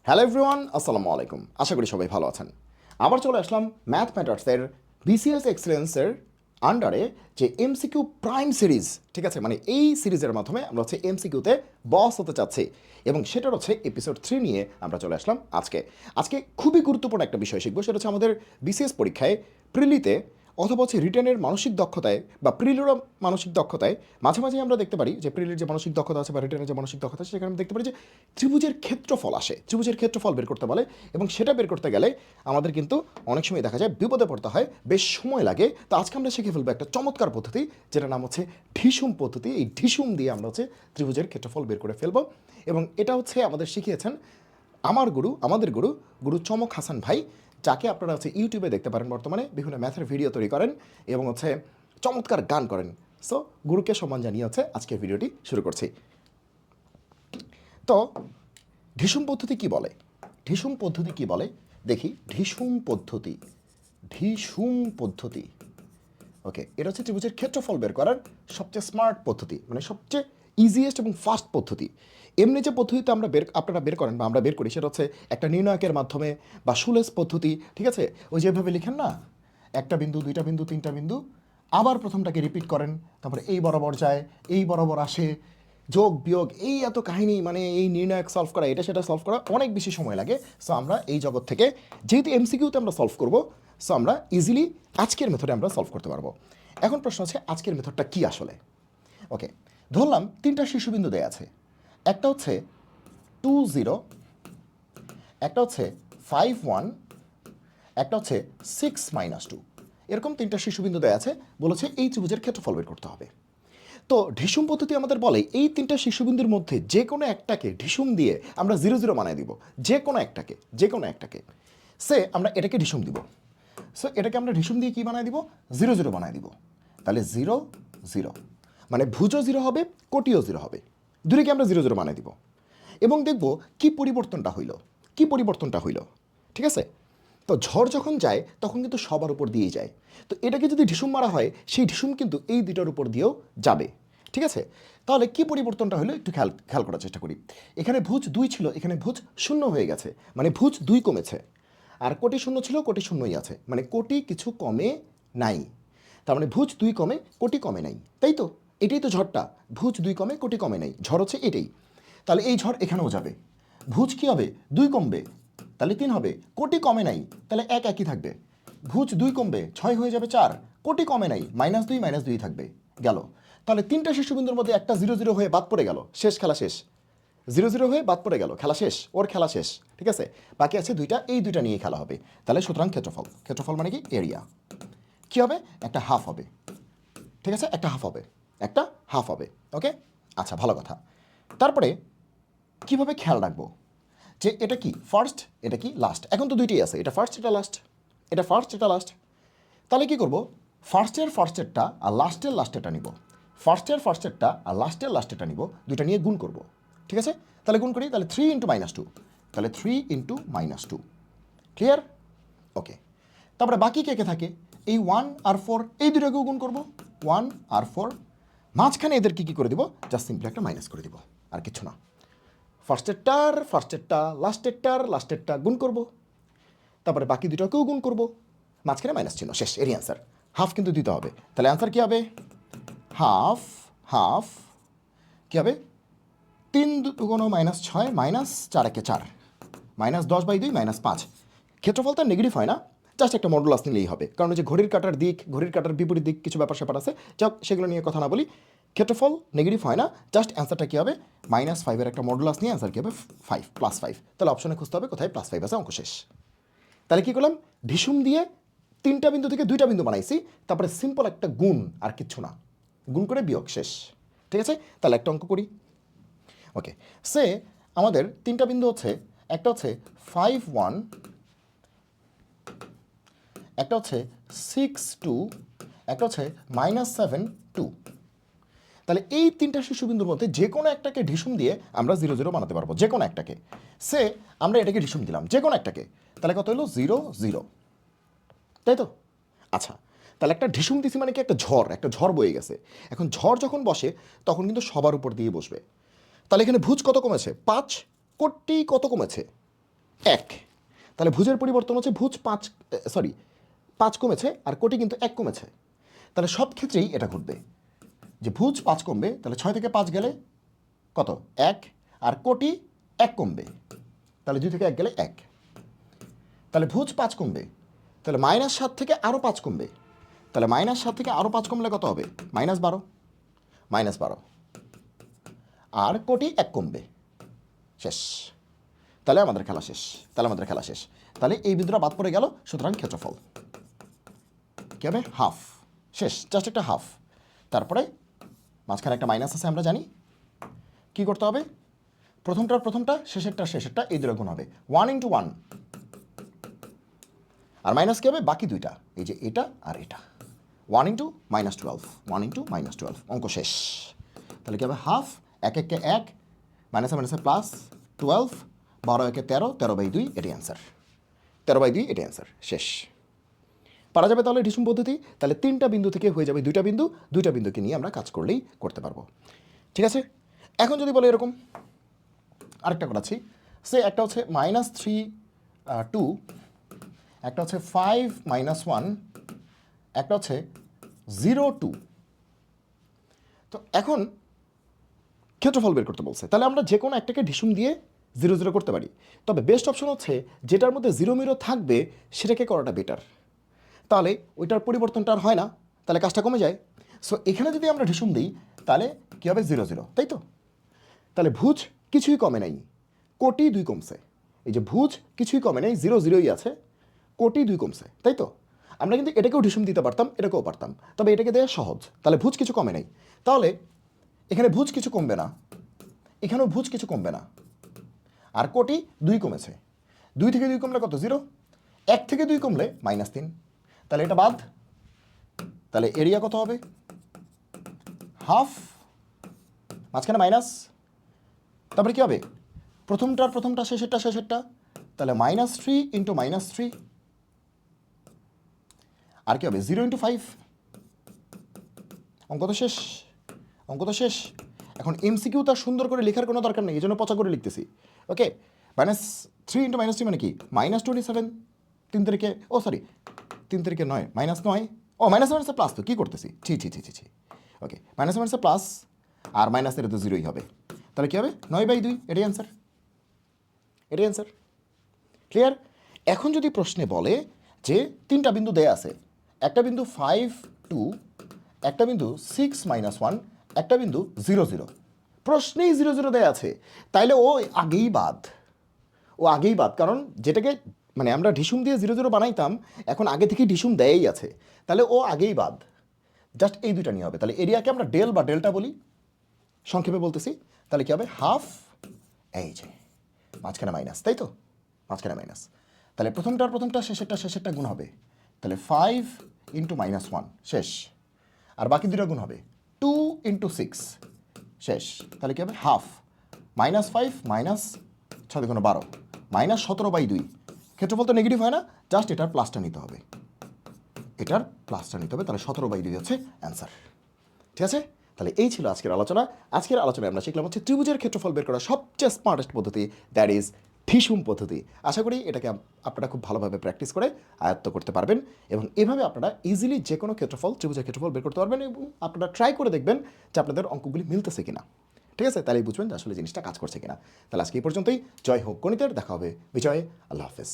Hello everyone, আসসালামু আলাইকুম। আশা করি সবাই ভালো আছেন। আবার চলে আসলাম ম্যাথ ম্যাটার্সের বিসিএস এক্সেলেন্সের আন্ডারে যে এমসিকিউ প্রাইম সিরিজ, ঠিক আছে, মানে এই সিরিজের মাধ্যমে আমরা হচ্ছে এমসিকিউতে বস হতে চাচ্ছি এবং সেটার হচ্ছে এপিসোড 3 নিয়ে আমরা চলে আসলাম আজকে খুবই গুরুত্বপূর্ণ একটা বিষয় শিখবো। সেটা হচ্ছে আমাদের বিসিএস পরীক্ষায় প্রিলিতে অথবা হচ্ছে রিটেনের মানসিক দক্ষতায় বা প্রিলির মানসিক দক্ষতায় মাঝে মাঝে আমরা দেখতে পারি যে প্রিলির যে মানসিক দক্ষতা আছে বা রিটেনের যে মানসিক দক্ষতা আছে সেখানে আমরা দেখতে পারি যে ত্রিভুজের ক্ষেত্রফল আসে, ত্রিভুজের ক্ষেত্রফল বের করতে বলে এবং সেটা বের করতে গেলে আমাদের কিন্তু অনেক সময় দেখা যায় বিপদে পড়তে হয়, বেশ সময় লাগে। তো আজকে আমরা শিখে ফেলবো একটা চমৎকার পদ্ধতি যেটার নাম হচ্ছে ঢিসুম পদ্ধতি। এই ঢিসুম দিয়ে আমরা হচ্ছে ত্রিভুজের ক্ষেত্রফল বের করে ফেলবো এবং এটা হচ্ছে আমাদের শিখিয়েছেন আমাদের গুরু চমক হাসান ভাই, যাকে আপনারা হচ্ছে ইউটিউবে দেখতে পারেন। বর্তমানে বিভিন্ন ম্যাথের ভিডিও তৈরি করেন এবং হচ্ছে চমৎকার গান করেন। সো গুরুকে সম্মান জানিয়ে হচ্ছে আজকের ভিডিওটি শুরু করছি। তো ঢিসুম পদ্ধতি কি বলে? ঢিসুম পদ্ধতি কি বলে দেখি। ঢিসুম পদ্ধতি ওকে, এটা হচ্ছে ত্রিভুজের ক্ষেত্রফল বের করার সবচেয়ে স্মার্ট পদ্ধতি, মানে সবচেয়ে ইজিয়েস্ট এবং ফাস্ট পদ্ধতি। এমনি যে পদ্ধতিতে আপনারা বের করেন বা আমরা বের করি সেটা হচ্ছে একটা নির্ণায়কের মাধ্যমে বা সুলেস পদ্ধতি, ঠিক আছে। ওই যেভাবে লিখেন না, একটা বিন্দু, দুইটা বিন্দু, তিনটা বিন্দু, আবার প্রথমটাকে রিপিট করেন, তারপরে এই বরাবর যায়, এই বরাবর আসে, যোগ বিয়োগ, এই এত কাহিনী, মানে এই নির্ণায়ক সলভ করা, এটা সেটা সলভ করা অনেক বেশি সময় লাগে। সো আমরা এই জগৎ থেকে, যেহেতু এমসিকিউতে আমরা সলভ করব, সো আমরা ইজিলি আজকের মেথডে আমরা সলভ করতে পারবো। এখন প্রশ্ন হচ্ছে আজকের মেথডটা কি আসলে। ওকে, ধরলাম তিনটা শীর্ষবিন্দু দেয়া আছে, একটা হচ্ছে 2 0, একটা হচ্ছে 5 1, একটা হচ্ছে 6 - 2। এরকম তিনটা শীর্ষবিন্দু দেয়া আছে, বলেছে এই ত্রিভুজের ক্ষেত্রফল বের করতে হবে। তো ঢিসুম পদ্ধতি আমাদের বলে এই তিনটা শীর্ষবিন্দুর মধ্যে যে কোনো একটাকে ঢিসুম দিয়ে আমরা 0 0 বানিয়ে দিব, যে কোনো একটাকে সে আমরা এটাকে ঢিসুম দিব। সো এটাকে আমরা ঢিসুম দিয়ে কি বানায় দিব? 0 0 বানায় দিব। তাহলে 0 0, মানে ভুজও 0 হবে, কোটিও 0 হবে, দুটোকে আমরা 0 0 বানায় দিব এবং দেখব কি পরিবর্তনটা হইল। ঠিক আছে। তো ঝড় যখন যায় তখন কিন্তু সবার উপর দিয়েই যায়। তো এটাকে যদি ঢিসুম মারা হয়, সেই ঢিসুম কিন্তু এই দুটোর উপর দিয়েও যাবে। ঠিক আছে। তাহলে কি পরিবর্তনটা হলো একটু খেয়াল করার চেষ্টা করি। এখানে ভুজ 2 ছিল, এখানে ভুজ 0 হয়ে গেছে, মানে ভুজ 2 কমেছে। আর কোটি 0 ছিল, কোটি 0ই আছে, মানে কোটি কিছু কমে নাই। তার মানে ভুজ 2 কমে, কোটি কমে নাই, তাই তো? এটাই তো ঝড়টা, ভুজ 2 কমে, কোটি কমে নাই, ঝড় হচ্ছে এটাই। তাহলে এই ঝড় এখানেও যাবে, ভুজ কী হবে? 2 কমবে, তাহলে 3 হবে, কোটি কমে নাই, তাহলে একই থাকবে। ভুজ 2 কমবে, 6 হয়ে যাবে 4, কোটি কমে নাই, -2 থাকবে, গেল। তাহলে তিনটা শীর্ষবিন্দুর মধ্যে একটা 0 0 হয়ে বাদ পড়ে গেল, শেষ, খেলা শেষ। 0 0 হয়ে বাদ পড়ে গেল, খেলা শেষ, ওর খেলা শেষ। ঠিক আছে, বাকি আছে দুইটা, এই দুইটা নিয়ে খেলা হবে। তাহলে সুতরাং ক্ষেত্রফল মানে কি? এরিয়া। কী হবে? একটা হাফ হবে। ঠিক আছে, একটা হাফ হবে। ওকে, আচ্ছা, ভালো কথা। তারপরে কিভাবে খেয়াল রাখবো যে এটা কি ফার্স্ট, এটা কি লাস্ট? এখন তো দুইটাই আছে, এটা ফার্স্ট, এটা লাস্ট, এটা ফার্স্ট, এটা লাস্ট। তাহলে কি করব? ফার্স্টেরটা আর লাস্টেরটা নিব, ফার্স্টেরটা আর লাস্টেরটা নিব, দুইটা নিয়ে গুণ করব। ঠিক আছে, তাহলে গুণ করি, তাহলে 3 × -2, তাহলে 3 × -2। ক্লিয়ার? ওকে। তারপরে বাকি কে কে থাকে? এই 1 আর 4, এই দুটোকেও গুণ করব, 1 আর 4। মাঝখানে এদেরকে কী করে দিব? জাস্ট সিম্পলি একটা মাইনাস করে দিব, আর কিছু না। ফার্স্টেরটা লাস্টেরটা গুণ করব, তারপরে বাকি দুটোকেও গুণ করব, মাঝখানে মাইনাস চিহ্ন, শেষ। এরই অ্যান্সার। হাফ কিন্তু দিতে হবে, তাহলে অ্যান্সার কী হবে? হাফ কী হবে? 3 × 2 = -6, -4 × 4, -10/2, -5। ক্ষেত্রফল তার নেগেটিভ হয় না, জাস্ট একটা মডুলাস নিলেই হবে, কারণ যে ঘড়ির কাঁটার বিপরীত দিক কিছু ব্যাপার স্যাপার আছে, যাক সেগুলো নিয়ে কথা না বলি। ক্ষেত্রফল নেগেটিভ হয় না, জাস্ট অ্যান্সারটা কী হবে? -5-এর একটা মডুলাস নিয়ে অ্যান্সার কী হবে? 5, +5। তাহলে অপশনে খুঁজতে হবে কোথায় +5 আছে, অঙ্ক শেষ। তাহলে কী করলাম? ঢিসুম দিয়ে তিনটা বিন্দু থেকে দুইটা বিন্দু বানাইছি, তারপরে সিম্পল একটা গুণ, আর কিচ্ছু না, গুণ করে বিয়োগ, শেষ। ঠিক আছে, তাহলে একটা অঙ্ক করি। ওকে, সে আমাদের তিনটা বিন্দু হচ্ছে, একটা হচ্ছে 5 1, একটা হচ্ছে 6 2, একটা হচ্ছে -7 2। তাহলে এই তিনটা শীর্ষবিন্দুর মধ্যে যে কোনো একটাকে ঢিসুম দিয়ে আমরা 0 0 বানাতে পারবো, যে কোনো একটাকে। সে আমরা এটাকে ঢিসুম দিলাম, যে কোনো একটাকে, তাহলে কত হলো? 0 0, তাই তো? আচ্ছা, তাহলে একটা ঢিসুম দিছি মানে কি? একটা ঝড় বয়ে গেছে। এখন ঝড় যখন বসে তখন কিন্তু সবার উপর দিয়ে বসবে। তাহলে এখানে ভুজ কত কমেছে? 5, কোটি কত কমেছে? এক। তাহলে ভুজের পরিবর্তন হচ্ছে ভুজ 5 কমেছে আর কোটি কিন্তু 1 কমেছে। তাহলে সব ক্ষেত্রেই এটা ঘটবে যে ভুজ 5 কমবে, তাহলে 6 থেকে 5 গেলে কত 1, আর কোটি 1 কমবে, তাহলে 2 থেকে 1 গেলে 1। তাহলে ভুজ 5 কমবে, তাহলে -7 থেকে আরও 5 কমবে, তাহলে -7 থেকে আরও 5 কমলে কত হবে -12, আর কোটি 1 কমবে, শেষ। তাহলে আমাদের খেলা শেষ। তাহলে এই বিন্দুটা বাদ পড়ে গেল, সুতরাং ক্ষেত্রফল কী হবে হাফ, শেষ, জাস্ট একটা হাফ। তারপরে মাঝখানে একটা মাইনাস আছে আমরা জানি, কি করতে হবে প্রথমটা শেষেরটা এই দুটো গুণ হবে 1 × 1, আর মাইনাস কী হবে বাকি দুইটা, এই যে এটা আর এটা 1 × -12 অঙ্ক শেষ। তাহলে কী হবে হাফ, 1 1 কে 1, মাইনাসে প্লাস 12, 12 1 13, 13/2 এটাই অ্যান্সার, 13/2 এটাই অ্যান্সার, শেষ। পারা যাবে তাহলে ঢিসুম পদ্ধতি, তাহলে 3টা বিন্দু থেকে হয়ে যাবে 2টা বিন্দুকে নিয়ে আমরা কাজ করলেই করতে পারবো। ঠিক আছে, এখন যদি বলে এরকম আরেকটা করাচ্ছি, সে একটা হচ্ছে -3 2, একটা হচ্ছে 5 - 1, একটা হচ্ছে 0 2। তো এখন ক্ষেত্রফল বের করতে বলছে, তাহলে আমরা যে কোনো একটাকে ঢিসুম দিয়ে 0 0 করতে পারি, তবে বেস্ট অপশন হচ্ছে যেটার মধ্যে 0 0 থাকবে সেটাকে করাটা বেটার, তাহলে ওইটার পরিবর্তনটা আর হয় না, তাহলে কাজটা কমে যায়। সো এখানে যদি আমরা ঢিসুম দিই তাহলে কী হবে 0 0, তাই তো? তাহলে ভুজ কিছুই কমে নাই, কোটি 2 কমছে, এই যে ভুজ কিছুই কমে নাই, 0 0ই আছে, কোটি 2 কমছে, তাই তো? আমরা কিন্তু এটাকেও ঢিসুম দিতে পারতাম, এটাকেও পারতাম, তবে এটাকে দেওয়া সহজ। তাহলে ভুজ কিছু কমে নাই, তাহলে এখানে ভুজ কিছু কমবে না, এখানেও ভুজ কিছু কমবে না, আর কোটি 2 কমেছে, 2 থেকে 2 কমলে কত 0, 1 থেকে 2 কমলে -3, তাহলে এটা বাদ। তাহলে এরিয়া কত হবে হাফ, মাঝখানে মাইনাস, তারপরে কী হবে প্রথমটা শেষেরটা, তাহলে -3 × -3, আর কি হবে 0 × 5, অঙ্ক তো শেষ। এখন এমসিকিউ তার সুন্দর করে লেখার কোনো দরকার নেই, এই জন্য পচা করে লিখতেছি। ওকে, -3 × -3 মানে কি -27, 3 তারিখে 3 তারিখে 9 -9, ও মাইনাসে প্লাস, তো কী করতেছি ছি। ওকে, মাইনাসে প্লাস, আর মাইনাসের তো 0ই হবে, তাহলে কী হবে 9/2, এটাই অ্যান্সার। ক্লিয়ার? এখন যদি প্রশ্নে বলে যে 3টা বিন্দু দেয়া আছে, একটা বিন্দু 5 2, একটা বিন্দু 6 - 1, একটা বিন্দু 0 0, প্রশ্নেই 0 0 দেয়া আছে, তাইলে ও আগেই বাদ, কারণ যেটাকে মানে আমরা ঢিসুম দিয়ে 0 0 বানাইতাম, এখন আগে থেকেই ঢিসুম দেয়াই আছে, তাহলে ও আগেই বাদ, জাস্ট এই দুইটা নিয়ে হবে। তাহলে এরিয়াকে আমরা ডেল বা ডেল্টা বলি, সংক্ষেপে বলতেছি, তাহলে কী হবে হাফ, এই যে মাঝখানে মাইনাস, তাই তো মাঝখানে মাইনাস, তাহলে প্রথমটা শেষেরটা গুণ হবে, তাহলে 5 × -1 শেষ, আর বাকি দুটো গুণ হবে 2 × 6 শেষ, তাহলে কী হবে হাফ, -5 - 6 × 12, -17/2, ক্ষেত্রফল তো নেগেটিভ হয় না, জাস্ট এটার প্লাসটা নিতে হবে, তাহলে 17/2 হচ্ছে অ্যান্সার। ঠিক আছে, তাহলে এই ছিল আজকের আলোচনায় আমরা শিখলাম হচ্ছে ত্রিভুজের ক্ষেত্রফল বের করা সবচেয়ে স্মার্টেস্ট পদ্ধতি, দ্যাট ইজ ঢিসুম পদ্ধতি। আশা করি এটাকে আপনারা খুব ভালোভাবে প্র্যাকটিস করে আয়ত্ত করতে পারবেন, এবং এভাবে আপনারা ইজিলি যে কোনো ত্রিভুজের ক্ষেত্রফল বের করতে পারবেন, এবং আপনারা ট্রাই করে দেখবেন যে আপনাদের অঙ্কগুলি মিলতেছে কিনা। ঠিক আছে, তাহলেই বুঝবেন যে আসলে জিনিসটা কাজ করছে কিনা। তাহলে আজকে এই পর্যন্তই। জয় হোক গণিতের, দেখা হবে বিজয়ে, আল্লাহ হাফেজ।